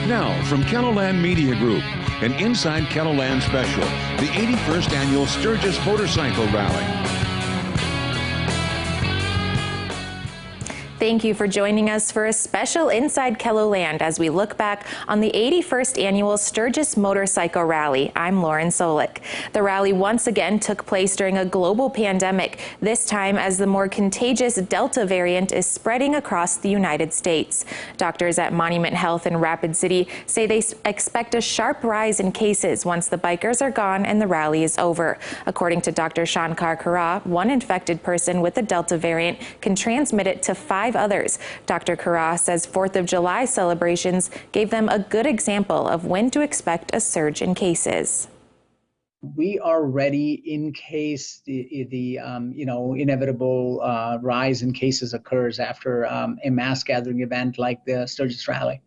Now, from KELOLAND Media Group, an Inside KELOLAND special, the 81st Annual Sturgis Motorcycle Rally. Thank you for joining us for a special Inside KELOLAND as we look back on the 81st Annual Sturgis Motorcycle Rally. I'm Lauren SOULEK. The rally once again took place during a global pandemic, this time as the more contagious Delta variant is spreading across the United States. Doctors at Monument Health in Rapid City say they expect a sharp rise in cases once the bikers are gone and the rally is over. According to Dr. Shankar Kara, one infected person with the Delta variant can transmit it to 5 others. Dr. Kara says 4th of July celebrations gave them a good example of when to expect a surge in cases. We are ready in case the inevitable rise in cases occurs after a mass gathering event like the Sturgis Rally.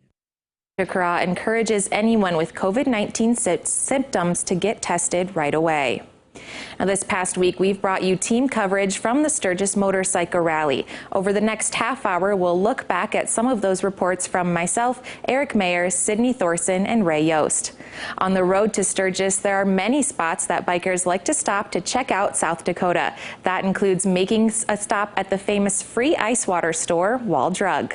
Dr. Kara encourages anyone with COVID-19 symptoms to get tested right away. Now, this past week, we've brought you team coverage from the Sturgis Motorcycle Rally. Over the next half hour, we'll look back at some of those reports from myself, Eric Mayer, Sydney Thorson, and Ray Yost. On the road to Sturgis, there are many spots that bikers like to stop to check out South Dakota. That includes making a stop at the famous free ice water store, Wall Drug.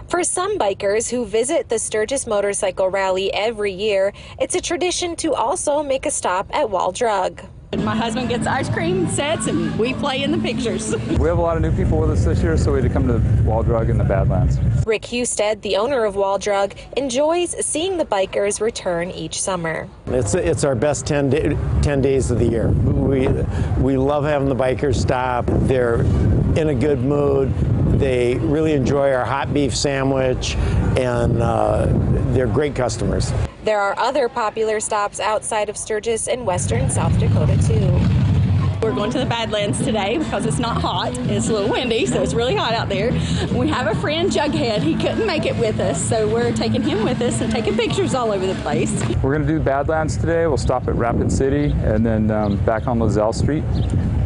For some bikers who visit the Sturgis Motorcycle Rally every year, it's a tradition to also make a stop at Wall Drug. My husband gets ice cream sets and we play in the pictures. We have a lot of new people with us this year, so we had to come to Wall Drug in the Badlands. Rick Husted, the owner of Wall Drug, enjoys seeing the bikers return each summer. It's our best 10 days of the year. We love having the bikers stop. They're in a good mood. They really enjoy our hot beef sandwich, and they're great customers. There are other popular stops outside of Sturgis in western South Dakota, too. We're going to the Badlands today because it's not hot. It's a little windy, so it's really hot out there. We have a friend, Jughead. He couldn't make it with us, so we're taking him with us and taking pictures all over the place. We're going to do Badlands today. We'll stop at Rapid City and then back on Lozelle Street.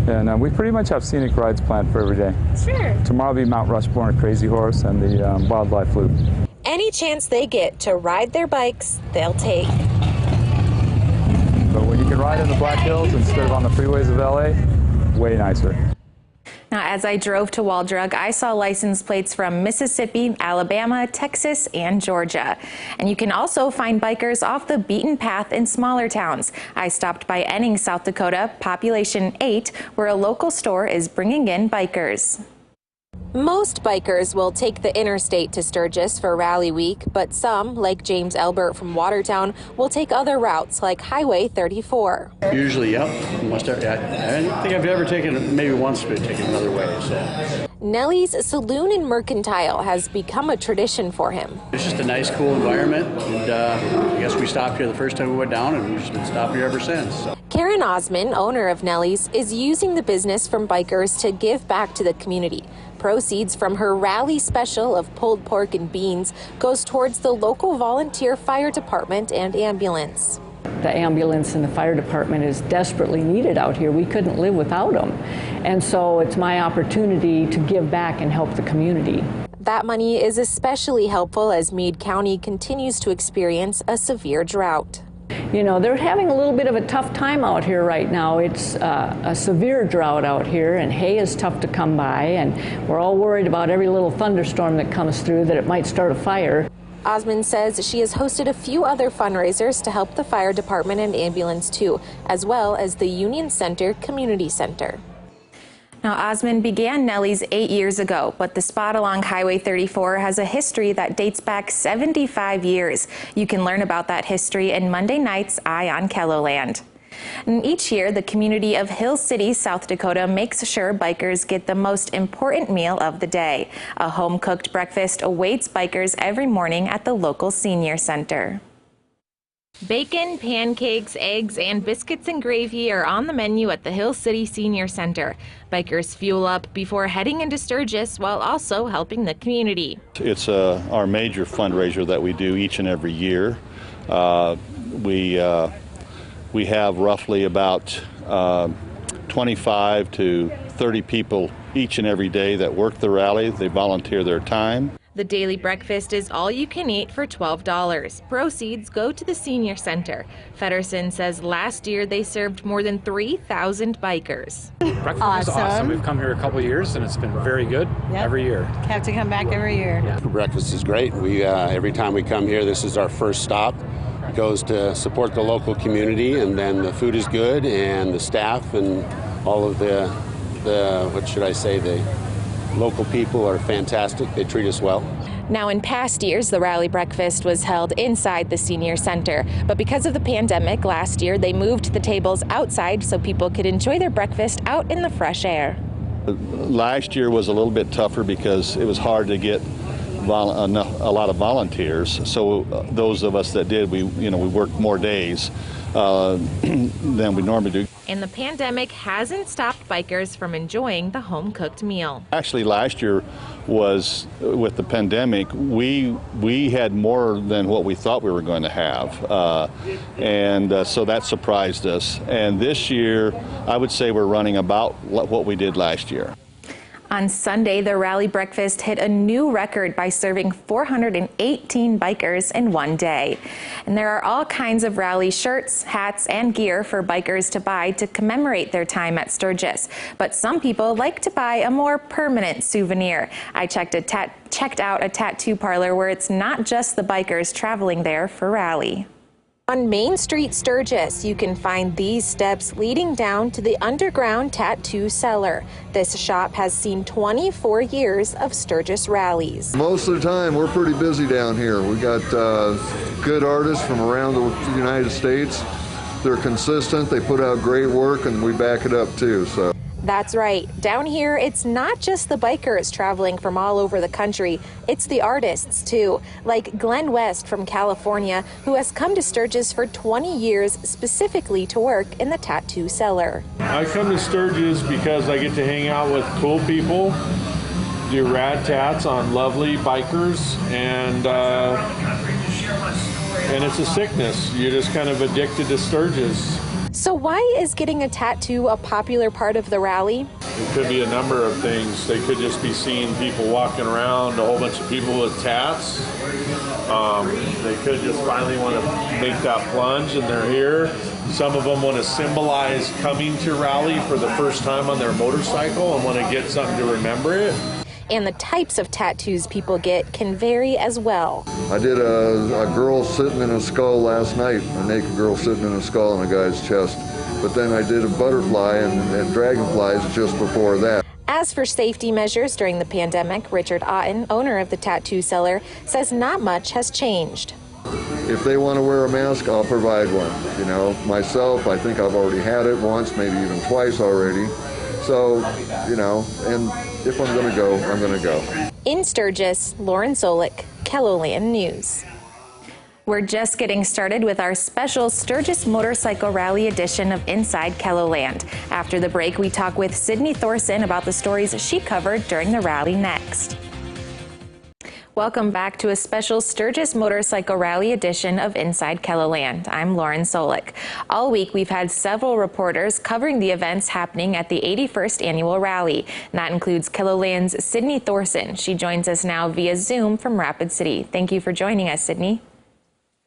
And we pretty much have scenic rides planned for every day. Sure. Tomorrow will be Mount Rushmore and Crazy Horse and the Wildlife Loop. Any chance they get to ride their bikes, they'll take. But when you can ride in the Black Hills instead of on the freeways of LA, way nicer. Now, as I drove to Wall Drug, I saw license plates from Mississippi, Alabama, Texas, and Georgia. And you can also find bikers off the beaten path in smaller towns. I stopped by Enning, South Dakota, population 8, where a local store is bringing in bikers. Most bikers will take the interstate to Sturgis for Rally Week, but some, like James Elbert from Watertown, will take other routes like Highway 34. Usually, yep. I don't think I've ever taken it, maybe once, but taken another way. So. Nellie's Saloon and Mercantile has become a tradition for him. It's just a nice, cool environment, and I guess we stopped here the first time we went down, and we've just been stopped here ever since. So. Karen Osman, owner of Nellie's, is using the business from bikers to give back to the community. Proceeds from her rally special of pulled pork and beans goes towards the local volunteer fire department and ambulance. The ambulance and the fire department is desperately needed out here. We couldn't live without them. And so it's my opportunity to give back and help the community. That money is especially helpful as Meade County continues to experience a severe drought. You know, they're having a little bit of a tough time out here right now. It's a severe drought out here, and hay is tough to come by, and we're all worried about every little thunderstorm that comes through that it might start a fire. Osmond says she has hosted a few other fundraisers to help the fire department and ambulance too, as well as the Union Center Community Center. Now, Osmond began Nellie's 8 years ago, but the spot along Highway 34 has a history that dates back 75 years. You can learn about that history in Monday night's Eye on KELOLAND. And each year, the community of Hill City, South Dakota makes sure bikers get the most important meal of the day. A home-cooked breakfast awaits bikers every morning at the local senior center. Bacon, pancakes, eggs, and biscuits and gravy are on the menu at the Hill City Senior Center. Bikers fuel up before heading into Sturgis while also helping the community. It's our major fundraiser that we do each and every year. We have roughly about 25 to 30 people each and every day that work the rally. They volunteer their time. The daily breakfast is all you can eat for $12. Proceeds go to the senior center. Feddersen says last year they served more than 3,000 bikers. Breakfast is awesome. We've come here a couple of years and it's been very good every year. Have to come back every year. Yeah. Breakfast is great. We every time we come here, this is our first stop. It goes to support the local community, and then the food is good, and the staff and all of the what should I say, the local people are fantastic. They treat us well. Now, in past years, the rally breakfast was held inside the senior center, but because of the pandemic last year, they moved the tables outside so people could enjoy their breakfast out in the fresh air. Last year was a little bit tougher because it was hard to get a lot of volunteers. So those of us that did, we worked more days than we normally do. And the pandemic hasn't stopped bikers from enjoying the home-cooked meal. Actually, last year was, with the pandemic, we had more than what we thought we were going to have. And so that surprised us. And this year, I would say we're running about what we did last year. On Sunday, the rally breakfast hit a new record by serving 418 bikers in one day. And there are all kinds of rally shirts, hats, and gear for bikers to buy to commemorate their time at Sturgis. But some people like to buy a more permanent souvenir. I checked out a tattoo parlor where it's not just the bikers traveling there for rally. On Main Street, Sturgis, you can find these steps leading down to the underground tattoo cellar. This shop has seen 24 years of Sturgis rallies. Most of the time, we're pretty busy down here. We got good artists from around the United States. They're consistent, they put out great work, and we back it up too. So. That's right. Down here, it's not just the bikers traveling from all over the country. It's the artists, too, like Glenn West from California, who has come to Sturgis for 20 years specifically to work in the tattoo cellar. I come to Sturgis because I get to hang out with cool people, do rad tats on lovely bikers, and it's a sickness. You're just kind of addicted to Sturgis. So why is getting a tattoo a popular part of the rally? It could be a number of things. They could just be seeing people walking around, a whole bunch of people with tats. They could just finally want to make that plunge and they're here. Some of them want to symbolize coming to rally for the first time on their motorcycle and want to get something to remember it. And the types of tattoos people get can vary as well. I did a girl sitting in a skull last night, a naked girl sitting in a skull on a guy's chest. But then I did a butterfly and dragonflies just before that. As for safety measures during the pandemic, Richard Otten, owner of the tattoo cellar, says not much has changed. If they want to wear a mask, I'll provide one. You know, myself, I think I've already had it once, maybe even twice already. So, you know, and if I'm going to go, I'm going to go. In Sturgis, Lauren SOULEK, KELOLAND News. We're just getting started with our special Sturgis Motorcycle Rally edition of Inside KELOLAND. After the break, we talk with Sydney Thorson about the stories she covered during the rally next. Welcome back to a special Sturgis Motorcycle Rally edition of Inside KELOLAND. I'm Lauren SOULEK. All week, we've had several reporters covering the events happening at the 81st Annual Rally. And that includes KELOLAND's Sydney Thorson. She joins us now via Zoom from Rapid City. Thank you for joining us, Sydney.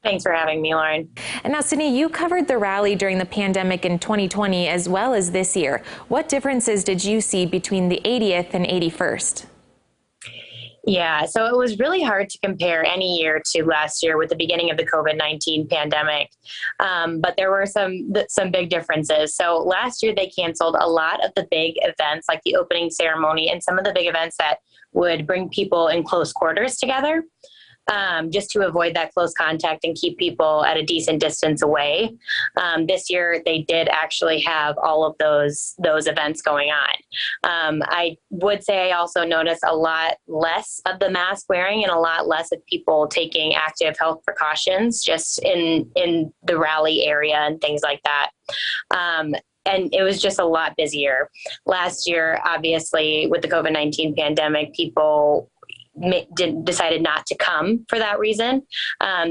Thanks for having me, Lauren. And now, Sydney, you covered the rally during the pandemic in 2020 as well as this year. What differences did you see between the 80th and 81st? Yeah, so it was really hard to compare any year to last year with the beginning of the COVID-19 pandemic. But there were some big differences. So last year they canceled a lot of the big events like the opening ceremony and some of the big events that would bring people in close quarters together. Just to avoid that close contact and keep people at a decent distance away. This year, they did actually have all of those events going on. I would say I also noticed a lot less of the mask wearing and a lot less of people taking active health precautions just in the rally area and things like that. And it was just a lot busier. Last year, obviously, with the COVID-19 pandemic, people decided not to come for that reason.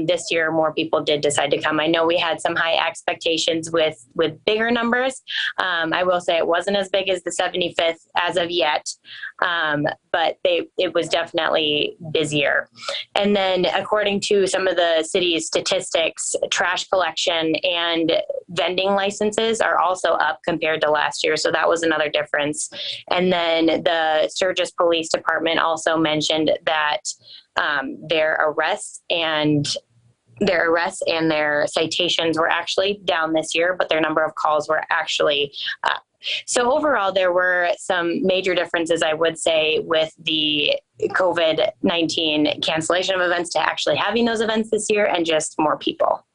This year, more people did decide to come. I know we had some high expectations with bigger numbers. I will say it wasn't as big as the 75th as of yet, but it was definitely busier. And then according to some of the city's statistics, trash collection and vending licenses are also up compared to last year. So that was another difference. And then the Sturgis Police Department also mentioned that their arrests and their citations were actually down this year, but their number of calls were actually up. So overall, there were some major differences, I would say, with the COVID-19 cancellation of events to actually having those events this year and just more people.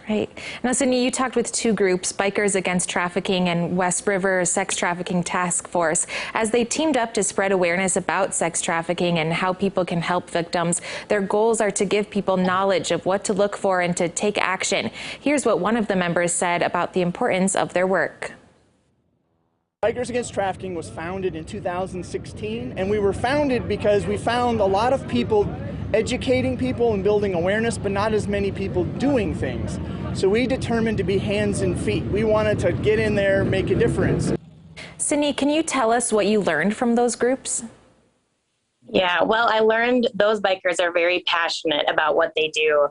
Right. Now, Sydney, you talked with two groups, Bikers Against Trafficking and West River Sex Trafficking Task Force, as they teamed up to spread awareness about sex trafficking and how people can help victims. Their goals are to give people knowledge of what to look for and to take action. Here's what one of the members said about the importance of their work. Bikers Against Trafficking was founded in 2016, and we were founded because we found a lot of people educating people and building awareness, but not as many people doing things. So we determined to be hands and feet. We wanted to get in there, make a difference. Sydney, can you tell us what you learned from those groups? Yeah, well, I learned those bikers are very passionate about what they do.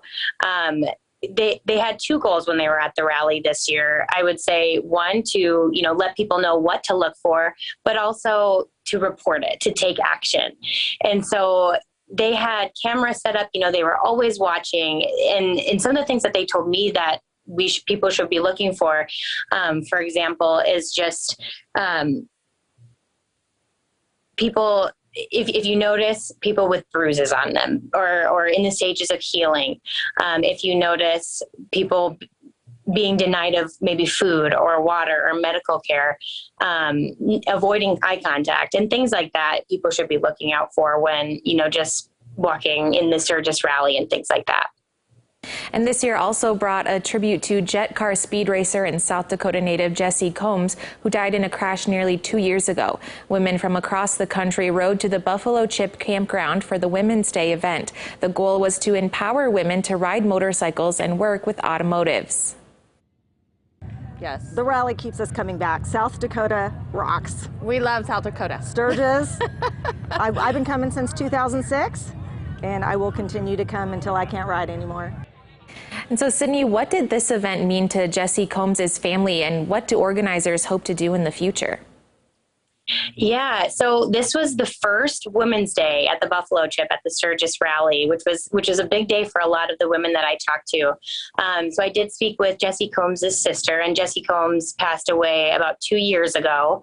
They had two goals when they were at the rally this year. I would say one, to let people know what to look for, but also to report it, to take action. And so they had cameras set up, they were always watching. And some of the things that they told me that people should be looking for example, is just people, if you notice people with bruises on them or in the stages of healing, if you notice people being denied of maybe food or water or medical care, avoiding eye contact and things like that, people should be looking out for when, just walking in the Sturgis rally and things like that. And this year also brought a tribute to jet car speed racer and South Dakota native Jesse Combs, who died in a crash nearly 2 years ago. Women from across the country rode to the Buffalo Chip Campground for the Women's Day event. The goal was to empower women to ride motorcycles and work with automotives. Yes. The rally keeps us coming back. South Dakota rocks. We love South Dakota. Sturgis. I've been coming since 2006, and I will continue to come until I can't ride anymore. And so, Sydney, what did this event mean to Jesse Combs' family, and what do organizers hope to do in the future? Yeah, so this was the first Women's Day at the Buffalo Chip at the Sturgis rally, which is a big day for a lot of the women that I talked to. So I did speak with Jesse Combs' sister, and Jesse Combs passed away about 2 years ago.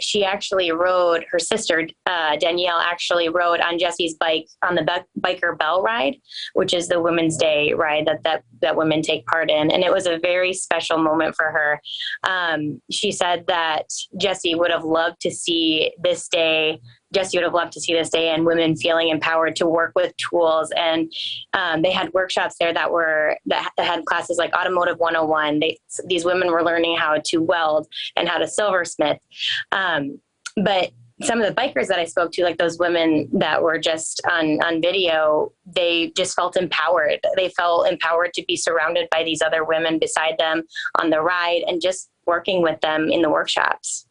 She actually rode, her sister Danielle actually rode on Jesse's bike on the Biker Bell ride, which is the Women's Day ride that women take part in, and it was a very special moment for her. She said that Jesse would have loved to see this day. Jesse would have loved to see this day and women feeling empowered to work with tools. And they had workshops there that had classes like Automotive 101. These women were learning how to weld and how to silversmith. But some of the bikers that I spoke to, like those women that were just on video, they just felt empowered. They felt empowered to be surrounded by these other women beside them on the ride and just working with them in the workshops.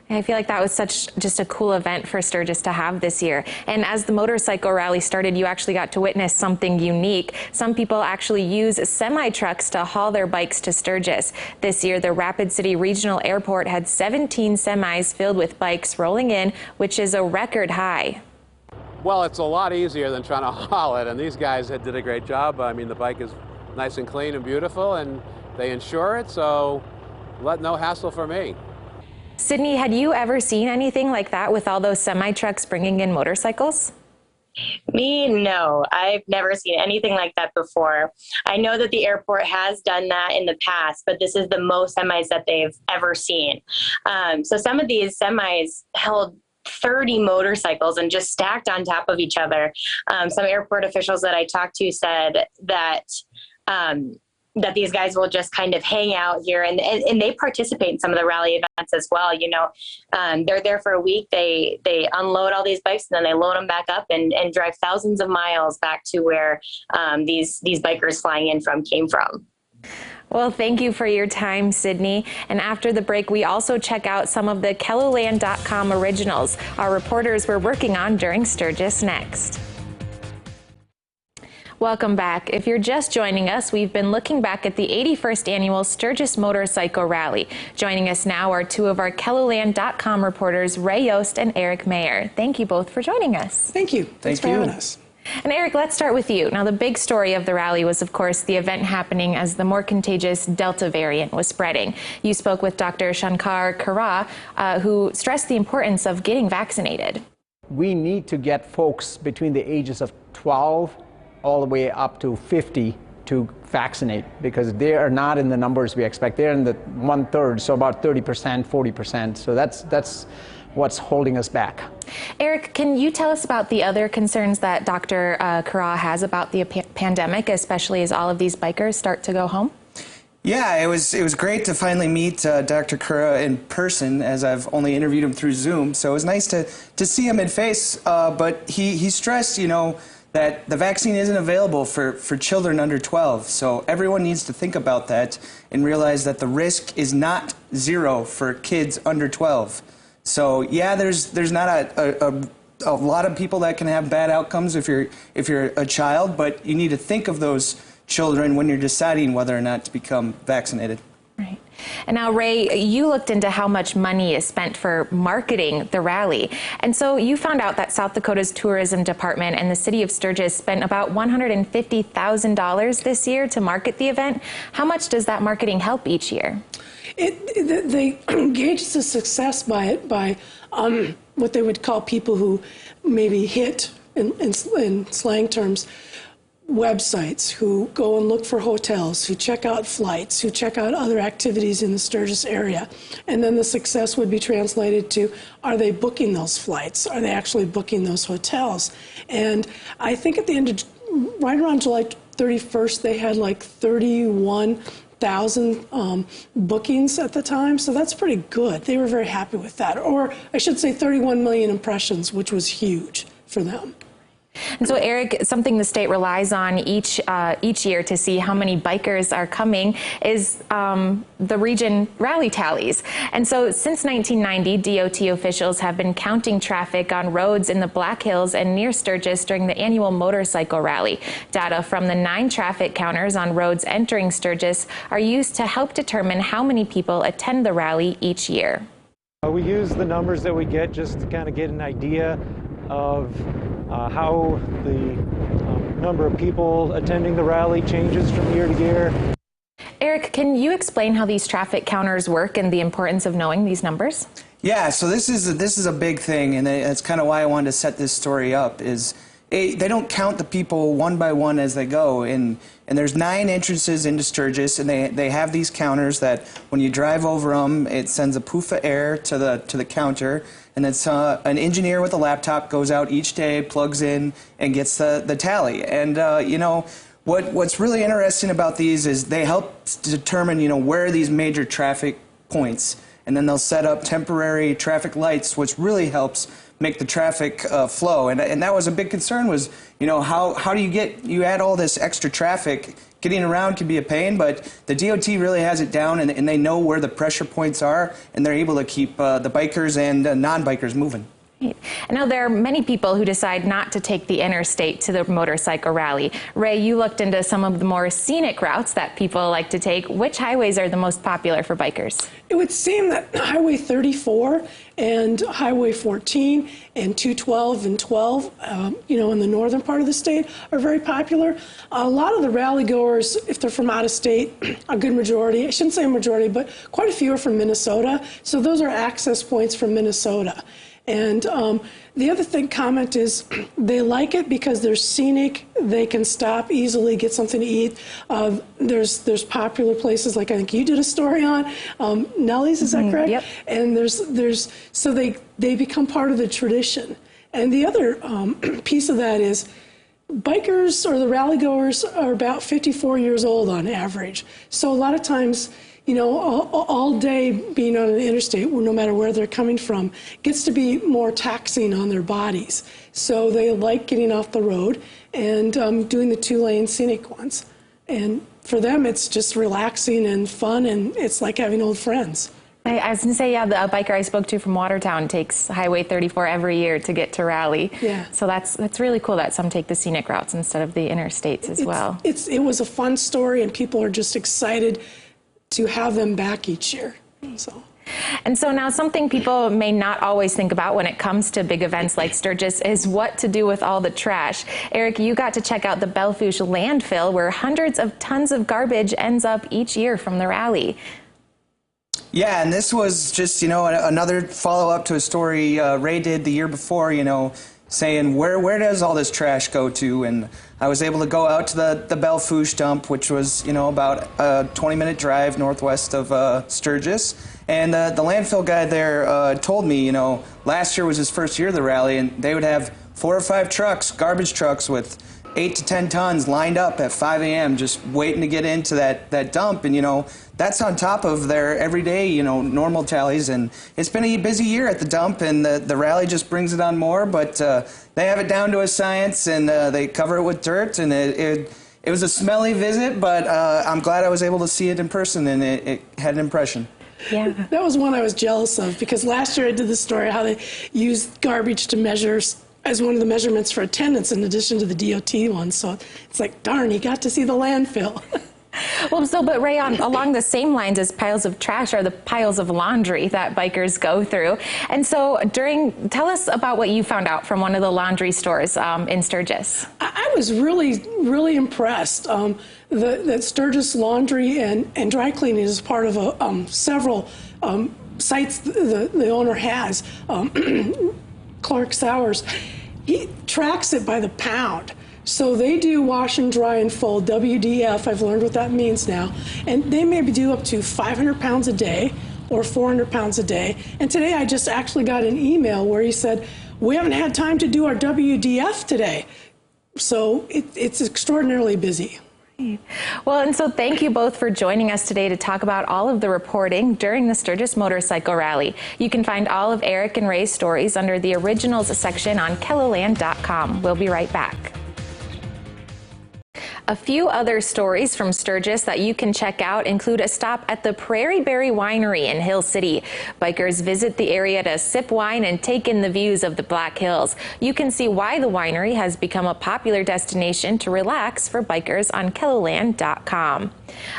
I feel like that was just a cool event for Sturgis to have this year. And as the motorcycle rally started, you actually got to witness something unique. Some people actually use semi-trucks to haul their bikes to Sturgis. This year, the Rapid City Regional Airport had 17 semis filled with bikes rolling in, which is a record high. Well, it's a lot easier than trying to haul it, and these guys did a great job. I mean, the bike is nice and clean and beautiful, and they insure it, so no hassle for me. Sydney, had you ever seen anything like that with all those semi-trucks bringing in motorcycles? Me, no. I've never seen anything like that before. I know that the airport has done that in the past, but this is the most semis that they've ever seen. So some of these semis held 30 motorcycles and just stacked on top of each other. Some airport officials that I talked to said that that these guys will just kind of hang out here, and they participate in some of the rally events as well. You know, they're there for a week. They unload all these bikes, and then they load them back up and drive thousands of miles back to where these bikers flying in from came from. Well, thank you for your time, Sydney. And after the break, we also check out some of the KELOLAND.com originals our reporters were working on during Sturgis next. Welcome back. If you're just joining us, we've been looking back at the 81st Annual Sturgis Motorcycle Rally. Joining us now are two of our KELOLAND.com reporters, Ray Yost and Eric Mayer. Thank you both for joining us. Thank you. Thanks for having us. And Eric, let's start with you. Now, the big story of the rally was, of course, the event happening as the more contagious Delta variant was spreading. You spoke with Dr. Shankar Kara, who stressed the importance of getting vaccinated. We need to get folks between the ages of 12 all the way up to 50 to vaccinate, because they are not in the numbers we expect. They're in the 1/3, so about 30%, 40%. So that's what's holding us back. Eric, can you tell us about the other concerns that Dr. Kara has about the pandemic, especially as all of these bikers start to go home? Yeah, it was great to finally meet Dr. Kara in person, as I've only interviewed him through Zoom. So it was nice to see him in face. But he stressed, you know, that the vaccine isn't available for children under 12. So everyone needs to think about that and realize that the risk is not zero for kids under 12. So yeah, there's not a lot of people that can have bad outcomes if you're a child, but you need to think of those children when you're deciding whether or not to become vaccinated. Right. And now, Ray, you looked into how much money is spent for marketing the rally. And so you found out that South Dakota's tourism department and the city of Sturgis spent about $150,000 this year to market the event. How much does that marketing help each year? They gauge the success by what they would call people who maybe hit, in slang terms, websites, who go and look for hotels, who check out flights, who check out other activities in the Sturgis area. And then the success would be translated to, are they booking those flights? Are they actually booking those hotels? And I think at the end of, right around July 31st, they had like 31,000 bookings at the time, so that's pretty good. They were very happy with that. Or I should say 31 million impressions, which was huge for them. And so, Eric, something the state relies on each year to see how many bikers are coming is the region rally tallies. And so since 1990, DOT officials have been counting traffic on roads in the Black Hills and near Sturgis during the annual motorcycle rally. Data from the 9 traffic counters on roads entering Sturgis are used to help determine how many people attend the rally each year. We use the numbers that we get just to kind of get an idea of how the number of people attending the rally changes from year to year. Eric, can you explain how these traffic counters work and the importance of knowing these numbers? Yeah, so this is a big thing, and that's kind of why I wanted to set this story up. Is they don't count the people one by one as they go, and there's 9 entrances into Sturgis, and they have these counters that when you drive over them, it sends a poof of air to the counter, and it's an engineer with a laptop goes out each day, plugs in, and gets the tally. And you know, what's really interesting about these is they help determine, you know, where are these major traffic points, and then they'll set up temporary traffic lights, which really helps make the traffic flow. And that was a big concern, was, you know, how do you add all this extra traffic? Getting around can be a pain, but the DOT really has it down, and they know where the pressure points are, and they're able to keep the bikers and non-bikers moving. And now there are many people who decide not to take the interstate to the motorcycle rally. Ray, you looked into some of the more scenic routes that people like to take. Which highways are the most popular for bikers? It would seem that Highway 34 and Highway 14 and 212 and 12, you know, in the northern part of the state are very popular. A lot of the rally goers, if they're from out of state, a good majority, I shouldn't say a majority, but quite a few are from Minnesota. So those are access points from Minnesota. And the other comment is they like it because they're scenic. They can stop easily, get something to eat. There's popular places like I think you did a story on Nellie's, is that correct? Yep. And so they become part of the tradition. And the other piece of that is bikers or the rally goers are about 54 years old on average. So a lot of times, you know, all day being on an interstate, no matter where they're coming from, gets to be more taxing on their bodies. So they like getting off the road and doing the two-lane scenic ones. And for them, it's just relaxing and fun, and it's like having old friends. I was going to say, yeah, the biker I spoke to from Watertown takes Highway 34 every year to get to Raleigh. Yeah. So that's really cool that some take the scenic routes instead of the interstates as well. It was a fun story, and people are just excited to have them back each year. And so now something people may not always think about when it comes to big events like Sturgis is what to do with all the trash. Eric, you got to check out the Belfouche landfill where hundreds of tons of garbage ends up each year from the rally. Yeah, and this was just, you know, another follow-up to a story Ray did the year before, you know, saying where does all this trash go to? And I was able to go out to the Belfouche dump, which was, you know, about a 20-minute drive northwest of Sturgis. And the landfill guy there told me, you know, last year was his first year of the rally, and they would have 4 or 5 trucks, garbage trucks with 8 to 10 tons lined up at 5 a.m. just waiting to get into that dump. And, you know, that's on top of their everyday, you know, normal tallies. And it's been a busy year at the dump, and the rally just brings it on more. But they have it down to a science, and they cover it with dirt. And it was a smelly visit, but I'm glad I was able to see it in person, and it had an impression. Yeah, that was one I was jealous of, because last year I did the story how they used garbage to measure as one of the measurements for attendance in addition to the DOT one. So it's like, darn, you got to see the landfill. Well, but Ray, along the same lines as piles of trash are the piles of laundry that bikers go through. And so tell us about what you found out from one of the laundry stores in Sturgis. I was really impressed that Sturgis Laundry and Dry Cleaning is part of several sites the owner has. Clark Sowers, he tracks it by the pound. So they do wash and dry and fold, WDF, I've learned what that means now, and they maybe do up to 500 pounds a day or 400 pounds a day. And today I just actually got an email where he said, we haven't had time to do our WDF today. So it's extraordinarily busy. Well, and so thank you both for joining us today to talk about all of the reporting during the Sturgis Motorcycle Rally. You can find all of Eric and Ray's stories under the Originals section on KELOLAND.com. We'll be right back. A few other stories from Sturgis that you can check out include a stop at the PRAIRIE Winery in Hill City. Bikers visit the area to sip wine and take in the views of the Black Hills. You can see why the winery has become a popular destination to relax for bikers on KELOLAND.com.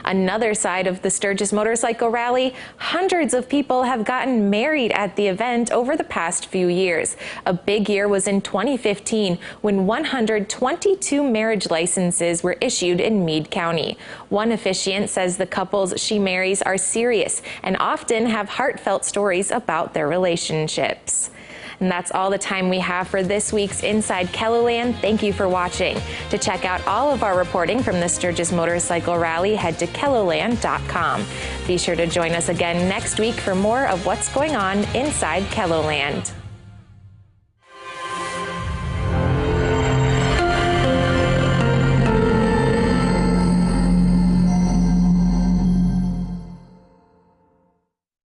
Another side of the Sturgis Motorcycle Rally, hundreds of people have gotten married at the event over the past few years. A big year was in 2015 when 122 marriage licenses were issued in Meade County. One officiant says the couples she marries are serious and often have heartfelt stories about their relationships. And that's all the time we have for this week's Inside KELOLAND. Thank you for watching. To check out all of our reporting from the Sturgis Motorcycle Rally, head to KELOLAND.com. Be sure to join us again next week for more of what's going on inside KELOLAND.